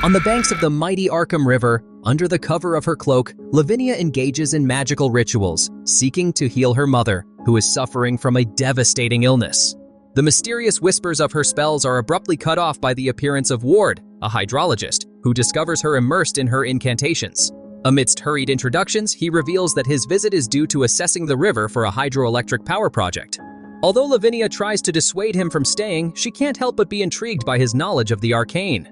On the banks of the mighty Arkham River, under the cover of her cloak, Lavinia engages in magical rituals, seeking to heal her mother, who is suffering from a devastating illness. The mysterious whispers of her spells are abruptly cut off by the appearance of Ward, a hydrologist, who discovers her immersed in her incantations. Amidst hurried introductions, he reveals that his visit is due to assessing the river for a hydroelectric power project. Although Lavinia tries to dissuade him from staying, she can't help but be intrigued by his knowledge of the arcane.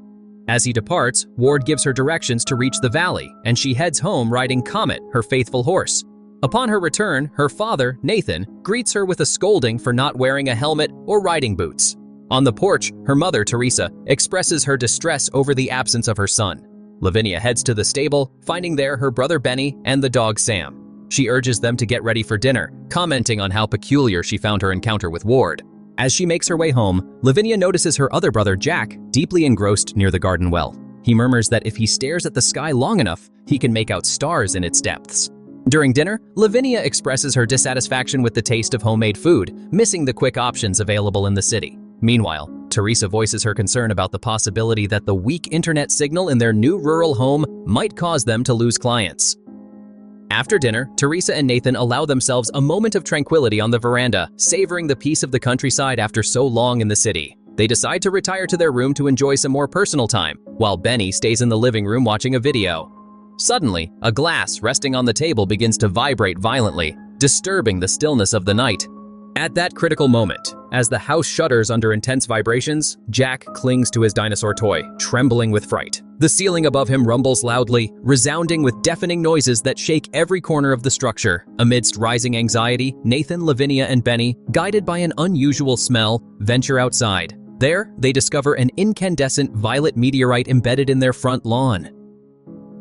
As he departs, Ward gives her directions to reach the valley, and she heads home riding Comet, her faithful horse. Upon her return, her father, Nathan, greets her with a scolding for not wearing a helmet or riding boots. On the porch, her mother, Teresa, expresses her distress over the absence of her son. Lavinia heads to the stable, finding there her brother Benny and the dog Sam. She urges them to get ready for dinner, commenting on how peculiar she found her encounter with Ward. As she makes her way home, Lavinia notices her other brother Jack, deeply engrossed near the garden well. He murmurs that if he stares at the sky long enough, he can make out stars in its depths. During dinner, Lavinia expresses her dissatisfaction with the taste of homemade food, missing the quick options available in the city. Meanwhile, Teresa voices her concern about the possibility that the weak internet signal in their new rural home might cause them to lose clients. After dinner, Teresa and Nathan allow themselves a moment of tranquility on the veranda, savoring the peace of the countryside after so long in the city. They decide to retire to their room to enjoy some more personal time, while Benny stays in the living room watching a video. Suddenly, a glass resting on the table begins to vibrate violently, disturbing the stillness of the night. At that critical moment, as the house shudders under intense vibrations, Jack clings to his dinosaur toy, trembling with fright. The ceiling above him rumbles loudly, resounding with deafening noises that shake every corner of the structure. Amidst rising anxiety, Nathan, Lavinia, and Benny, guided by an unusual smell, venture outside. There, they discover an incandescent violet meteorite embedded in their front lawn.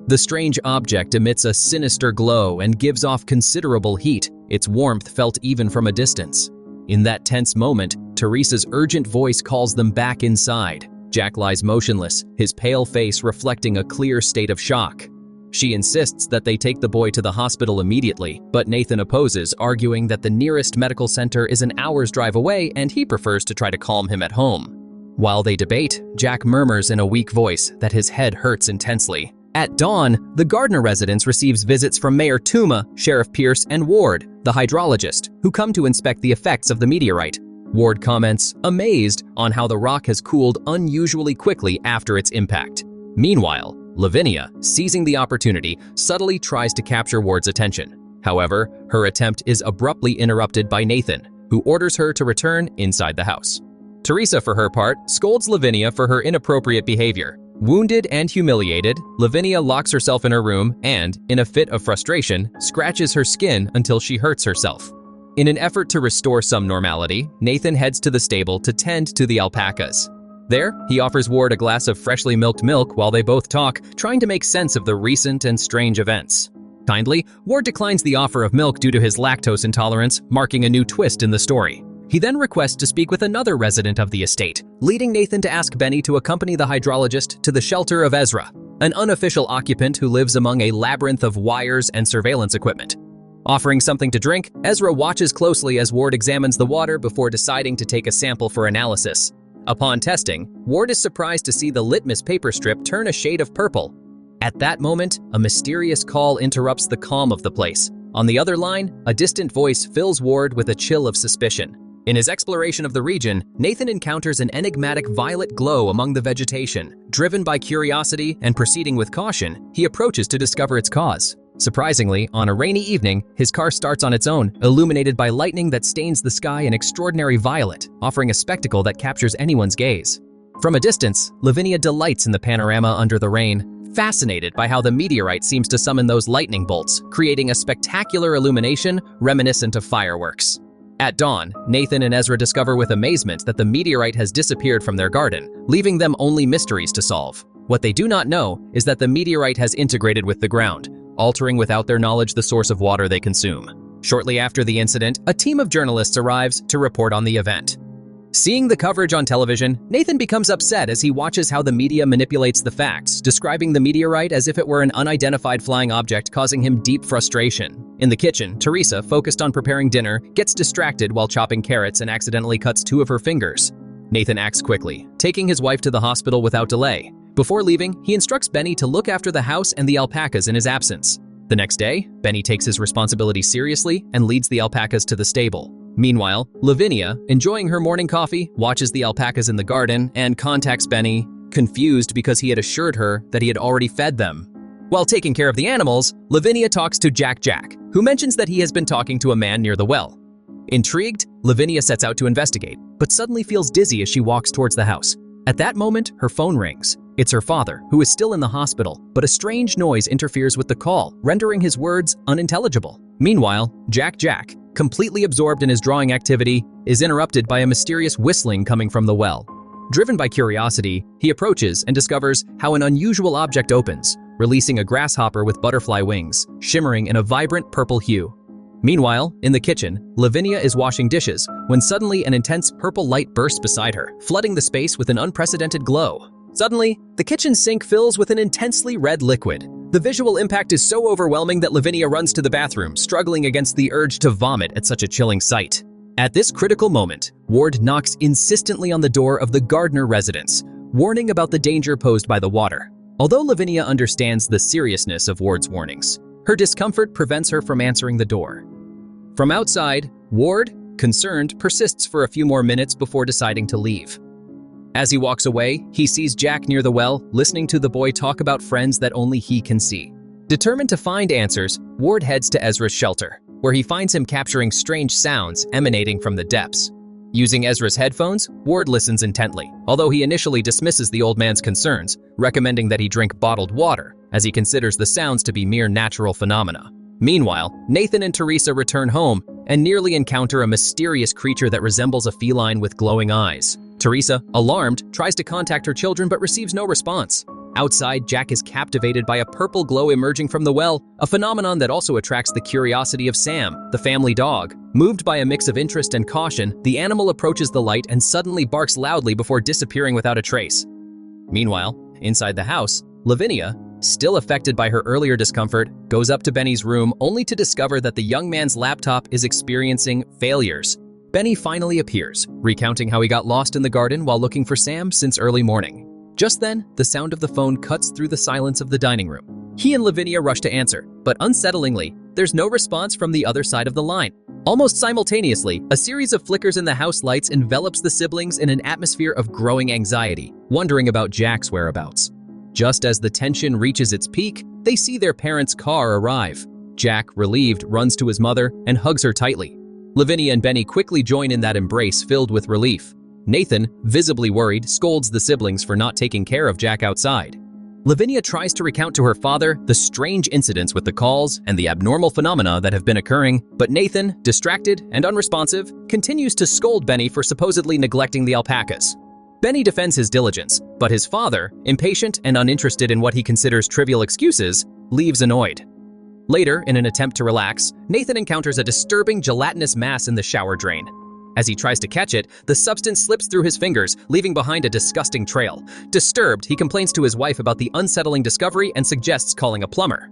The strange object emits a sinister glow and gives off considerable heat, its warmth felt even from a distance. In that tense moment, Teresa's urgent voice calls them back inside. Jack lies motionless, his pale face reflecting a clear state of shock. She insists that they take the boy to the hospital immediately, but Nathan opposes, arguing that the nearest medical center is an hour's drive away and he prefers to try to calm him at home. While they debate, Jack murmurs in a weak voice that his head hurts intensely. At dawn, the Gardner residence receives visits from Mayor Tuma, Sheriff Pierce, and Ward, the hydrologist, who come to inspect the effects of the meteorite. Ward comments, amazed, on how the rock has cooled unusually quickly after its impact. Meanwhile, Lavinia, seizing the opportunity, subtly tries to capture Ward's attention. However, her attempt is abruptly interrupted by Nathan, who orders her to return inside the house. Teresa, for her part, scolds Lavinia for her inappropriate behavior. Wounded and humiliated, Lavinia locks herself in her room and, in a fit of frustration, scratches her skin until she hurts herself. In an effort to restore some normality, Nathan heads to the stable to tend to the alpacas. There, he offers Ward a glass of freshly milked milk while they both talk, trying to make sense of the recent and strange events. Kindly, Ward declines the offer of milk due to his lactose intolerance, marking a new twist in the story. He then requests to speak with another resident of the estate, leading Nathan to ask Benny to accompany the hydrologist to the shelter of Ezra, an unofficial occupant who lives among a labyrinth of wires and surveillance equipment. Offering something to drink, Ezra watches closely as Ward examines the water before deciding to take a sample for analysis. Upon testing, Ward is surprised to see the litmus paper strip turn a shade of purple. At that moment, a mysterious call interrupts the calm of the place. On the other line, a distant voice fills Ward with a chill of suspicion. In his exploration of the region, Nathan encounters an enigmatic violet glow among the vegetation. Driven by curiosity and proceeding with caution, he approaches to discover its cause. Surprisingly, on a rainy evening, his car starts on its own, illuminated by lightning that stains the sky an extraordinary violet, offering a spectacle that captures anyone's gaze. From a distance, Lavinia delights in the panorama under the rain, fascinated by how the meteorite seems to summon those lightning bolts, creating a spectacular illumination reminiscent of fireworks. At dawn, Nathan and Ezra discover with amazement that the meteorite has disappeared from their garden, leaving them only mysteries to solve. What they do not know is that the meteorite has integrated with the ground, altering without their knowledge the source of water they consume. Shortly after the incident, a team of journalists arrives to report on the event. Seeing the coverage on television, Nathan becomes upset as he watches how the media manipulates the facts, describing the meteorite as if it were an unidentified flying object, causing him deep frustration. In the kitchen, Teresa, focused on preparing dinner, gets distracted while chopping carrots and accidentally cuts 2 of her fingers. Nathan acts quickly, taking his wife to the hospital without delay. Before leaving, he instructs Benny to look after the house and the alpacas in his absence. The next day, Benny takes his responsibility seriously and leads the alpacas to the stable. Meanwhile, Lavinia, enjoying her morning coffee, watches the alpacas in the garden and contacts Benny, confused because he had assured her that he had already fed them. While taking care of the animals, Lavinia talks to Jack, who mentions that he has been talking to a man near the well. Intrigued, Lavinia sets out to investigate, but suddenly feels dizzy as she walks towards the house. At that moment, her phone rings. It's her father, who is still in the hospital, but a strange noise interferes with the call, rendering his words unintelligible. Meanwhile, Jack, completely absorbed in his drawing activity, is interrupted by a mysterious whistling coming from the well. Driven by curiosity, he approaches and discovers how an unusual object opens, releasing a grasshopper with butterfly wings, shimmering in a vibrant purple hue. Meanwhile, in the kitchen, Lavinia is washing dishes when suddenly an intense purple light bursts beside her, flooding the space with an unprecedented glow. Suddenly, the kitchen sink fills with an intensely red liquid. The visual impact is so overwhelming that Lavinia runs to the bathroom, struggling against the urge to vomit at such a chilling sight. At this critical moment, Ward knocks insistently on the door of the Gardner residence, warning about the danger posed by the water. Although Lavinia understands the seriousness of Ward's warnings, her discomfort prevents her from answering the door. From outside, Ward, concerned, persists for a few more minutes before deciding to leave. As he walks away, he sees Jack near the well, listening to the boy talk about friends that only he can see. Determined to find answers, Ward heads to Ezra's shelter, where he finds him capturing strange sounds emanating from the depths. Using Ezra's headphones, Ward listens intently, although he initially dismisses the old man's concerns, recommending that he drink bottled water, as he considers the sounds to be mere natural phenomena. Meanwhile, Nathan and Teresa return home and nearly encounter a mysterious creature that resembles a feline with glowing eyes. Teresa, alarmed, tries to contact her children but receives no response. Outside, Jack is captivated by a purple glow emerging from the well, a phenomenon that also attracts the curiosity of Sam, the family dog. Moved by a mix of interest and caution, the animal approaches the light and suddenly barks loudly before disappearing without a trace. Meanwhile, inside the house, Lavinia, still affected by her earlier discomfort, goes up to Benny's room only to discover that the young man's laptop is experiencing failures. Benny finally appears, recounting how he got lost in the garden while looking for Sam since early morning. Just then, the sound of the phone cuts through the silence of the dining room. He and Lavinia rush to answer, but unsettlingly, there's no response from the other side of the line. Almost simultaneously, a series of flickers in the house lights envelops the siblings in an atmosphere of growing anxiety, wondering about Jack's whereabouts. Just as the tension reaches its peak, they see their parents' car arrive. Jack, relieved, runs to his mother and hugs her tightly. Lavinia and Benny quickly join in that embrace filled with relief. Nathan, visibly worried, scolds the siblings for not taking care of Jack outside. Lavinia tries to recount to her father the strange incidents with the calls and the abnormal phenomena that have been occurring, but Nathan, distracted and unresponsive, continues to scold Benny for supposedly neglecting the alpacas. Benny defends his diligence, but his father, impatient and uninterested in what he considers trivial excuses, leaves annoyed. Later, in an attempt to relax, Nathan encounters a disturbing gelatinous mass in the shower drain. As he tries to catch it, the substance slips through his fingers, leaving behind a disgusting trail. Disturbed, he complains to his wife about the unsettling discovery and suggests calling a plumber.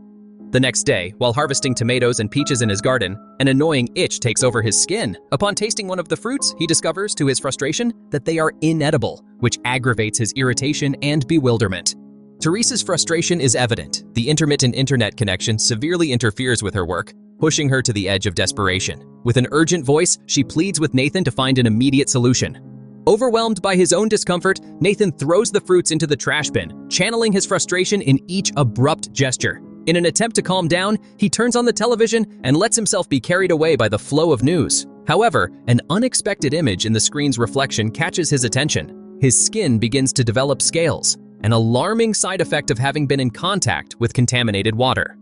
The next day, while harvesting tomatoes and peaches in his garden, an annoying itch takes over his skin. Upon tasting one of the fruits, he discovers, to his frustration, that they are inedible, which aggravates his irritation and bewilderment. Teresa's frustration is evident. The intermittent internet connection severely interferes with her work, pushing her to the edge of desperation. With an urgent voice, she pleads with Nathan to find an immediate solution. Overwhelmed by his own discomfort, Nathan throws the fruits into the trash bin, channeling his frustration in each abrupt gesture. In an attempt to calm down, he turns on the television and lets himself be carried away by the flow of news. However, an unexpected image in the screen's reflection catches his attention. His skin begins to develop scales, an alarming side effect of having been in contact with contaminated water.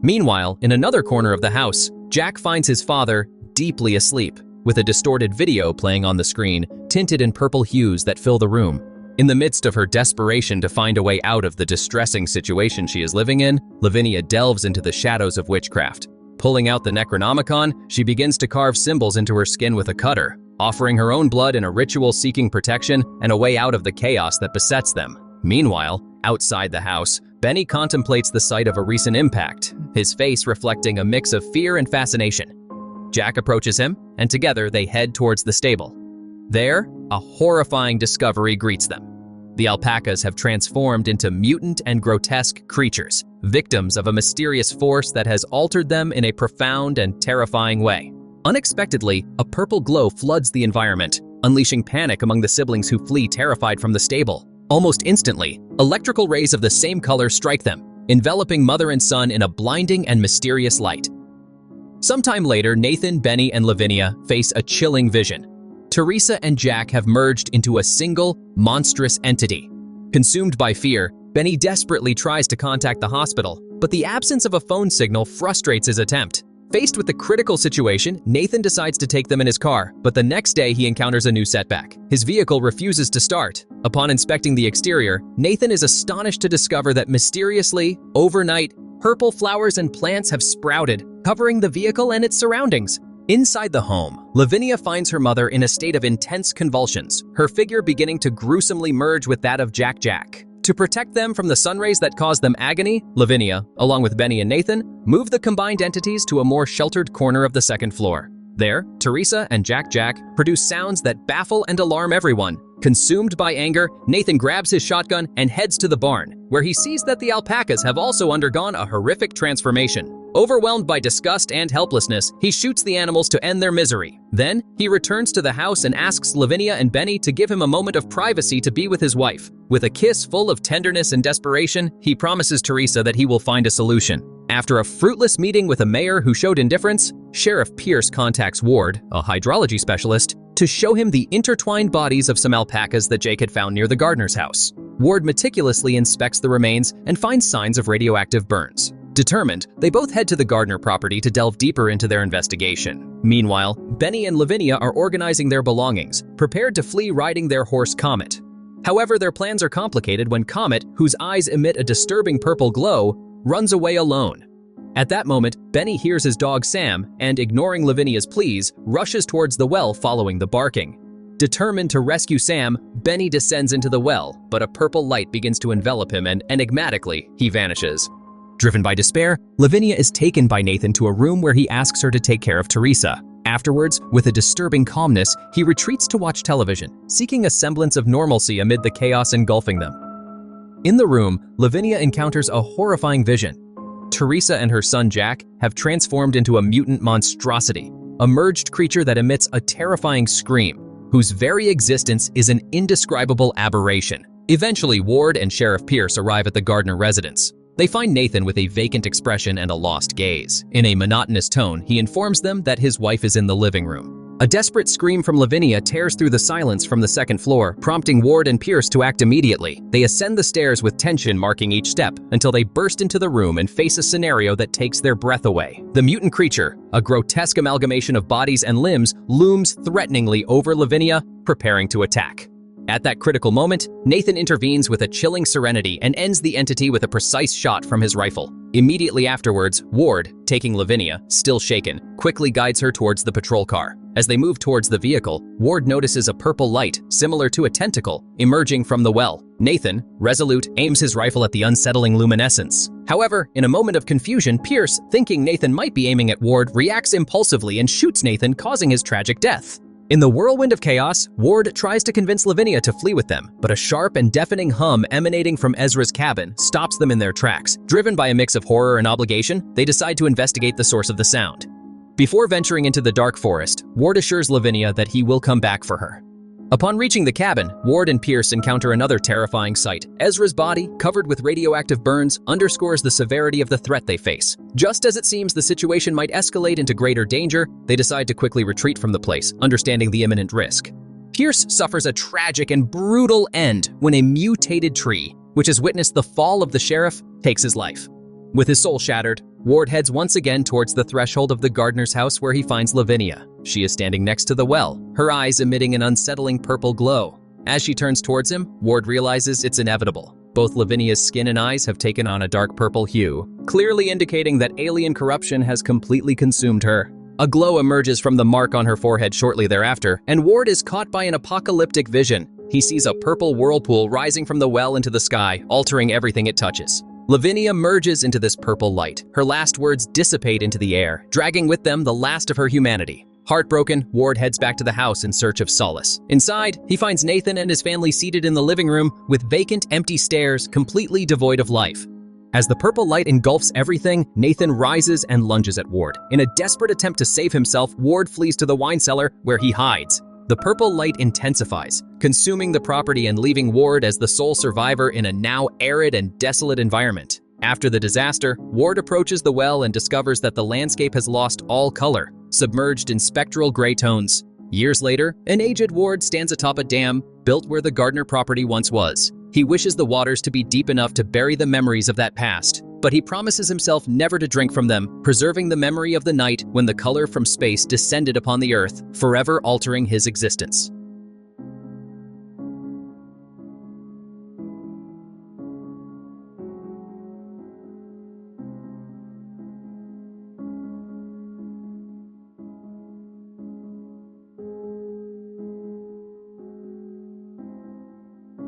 Meanwhile, in another corner of the house, Jack finds his father deeply asleep, with a distorted video playing on the screen, tinted in purple hues that fill the room. In the midst of her desperation to find a way out of the distressing situation she is living in, Lavinia delves into the shadows of witchcraft. Pulling out the Necronomicon, she begins to carve symbols into her skin with a cutter, offering her own blood in a ritual seeking protection and a way out of the chaos that besets them. Meanwhile, outside the house, Benny contemplates the site of a recent impact, his face reflecting a mix of fear and fascination. Jack approaches him, and together they head towards the stable. There, a horrifying discovery greets them. The alpacas have transformed into mutant and grotesque creatures, victims of a mysterious force that has altered them in a profound and terrifying way. Unexpectedly, a purple glow floods the environment, unleashing panic among the siblings who flee terrified from the stable. Almost instantly, electrical rays of the same color strike them, enveloping mother and son in a blinding and mysterious light. Sometime later, Nathan, Benny, and Lavinia face a chilling vision. Teresa and Jack have merged into a single, monstrous entity. Consumed by fear, Benny desperately tries to contact the hospital, but the absence of a phone signal frustrates his attempt. Faced with the critical situation, Nathan decides to take them in his car, but the next day he encounters a new setback. His vehicle refuses to start. Upon inspecting the exterior, Nathan is astonished to discover that mysteriously, overnight, purple flowers and plants have sprouted, covering the vehicle and its surroundings. Inside the home, Lavinia finds her mother in a state of intense convulsions, her figure beginning to gruesomely merge with that of Jack. To protect them from the sunrays that cause them agony, Lavinia, along with Benny and Nathan, move the combined entities to a more sheltered corner of the second floor. There, Teresa and Jack produce sounds that baffle and alarm everyone. Consumed by anger, Nathan grabs his shotgun and heads to the barn, where he sees that the alpacas have also undergone a horrific transformation. Overwhelmed by disgust and helplessness, he shoots the animals to end their misery. Then, he returns to the house and asks Lavinia and Benny to give him a moment of privacy to be with his wife. With a kiss full of tenderness and desperation, he promises Teresa that he will find a solution. After a fruitless meeting with a mayor who showed indifference, Sheriff Pierce contacts Ward, a hydrology specialist, to show him the intertwined bodies of some alpacas that Jake had found near the gardener's house. Ward meticulously inspects the remains and finds signs of radioactive burns. Determined, they both head to the Gardner property to delve deeper into their investigation. Meanwhile, Benny and Lavinia are organizing their belongings, prepared to flee riding their horse Comet. However, their plans are complicated when Comet, whose eyes emit a disturbing purple glow, runs away alone. At that moment, Benny hears his dog Sam and, ignoring Lavinia's pleas, rushes towards the well following the barking. Determined to rescue Sam, Benny descends into the well, but a purple light begins to envelop him and, enigmatically, he vanishes. Driven by despair, Lavinia is taken by Nathan to a room where he asks her to take care of Teresa. Afterwards, with a disturbing calmness, he retreats to watch television, seeking a semblance of normalcy amid the chaos engulfing them. In the room, Lavinia encounters a horrifying vision. Teresa and her son Jack have transformed into a mutant monstrosity, a merged creature that emits a terrifying scream, whose very existence is an indescribable aberration. Eventually, Ward and Sheriff Pierce arrive at the Gardner residence. They find Nathan with a vacant expression and a lost gaze. In a monotonous tone, he informs them that his wife is in the living room. A desperate scream from Lavinia tears through the silence from the second floor, prompting Ward and Pierce to act immediately. They ascend the stairs with tension marking each step until they burst into the room and face a scenario that takes their breath away. The mutant creature, a grotesque amalgamation of bodies and limbs, looms threateningly over Lavinia, preparing to attack. At that critical moment, Nathan intervenes with a chilling serenity and ends the entity with a precise shot from his rifle. Immediately afterwards, Ward, taking Lavinia, still shaken, quickly guides her towards the patrol car. As they move towards the vehicle, Ward notices a purple light, similar to a tentacle, emerging from the well. Nathan, resolute, aims his rifle at the unsettling luminescence. However, in a moment of confusion, Pierce, thinking Nathan might be aiming at Ward, reacts impulsively and shoots Nathan, causing his tragic death. In the whirlwind of chaos, Ward tries to convince Lavinia to flee with them, but a sharp and deafening hum emanating from Ezra's cabin stops them in their tracks. Driven by a mix of horror and obligation, they decide to investigate the source of the sound. Before venturing into the dark forest, Ward assures Lavinia that he will come back for her. Upon reaching the cabin, Ward and Pierce encounter another terrifying sight. Ezra's body, covered with radioactive burns, underscores the severity of the threat they face. Just as it seems the situation might escalate into greater danger, they decide to quickly retreat from the place, understanding the imminent risk. Pierce suffers a tragic and brutal end when a mutated tree, which has witnessed the fall of the sheriff, takes his life. With his soul shattered, Ward heads once again towards the threshold of the gardener's house where he finds Lavinia. She is standing next to the well, her eyes emitting an unsettling purple glow. As she turns towards him, Ward realizes it's inevitable. Both Lavinia's skin and eyes have taken on a dark purple hue, clearly indicating that alien corruption has completely consumed her. A glow emerges from the mark on her forehead shortly thereafter, and Ward is caught by an apocalyptic vision. He sees a purple whirlpool rising from the well into the sky, altering everything it touches. Lavinia merges into this purple light. Her last words dissipate into the air, dragging with them the last of her humanity. Heartbroken, Ward heads back to the house in search of solace. Inside, he finds Nathan and his family seated in the living room with vacant, empty stares, completely devoid of life. As the purple light engulfs everything, Nathan rises and lunges at Ward. In a desperate attempt to save himself, Ward flees to the wine cellar where he hides. The purple light intensifies, consuming the property and leaving Ward as the sole survivor in a now arid and desolate environment. After the disaster, Ward approaches the well and discovers that the landscape has lost all color, submerged in spectral gray tones. Years later, an aged Ward stands atop a dam built where the Gardner property once was. He wishes the waters to be deep enough to bury the memories of that past, but he promises himself never to drink from them, preserving the memory of the night when the color from space descended upon the earth, forever altering his existence.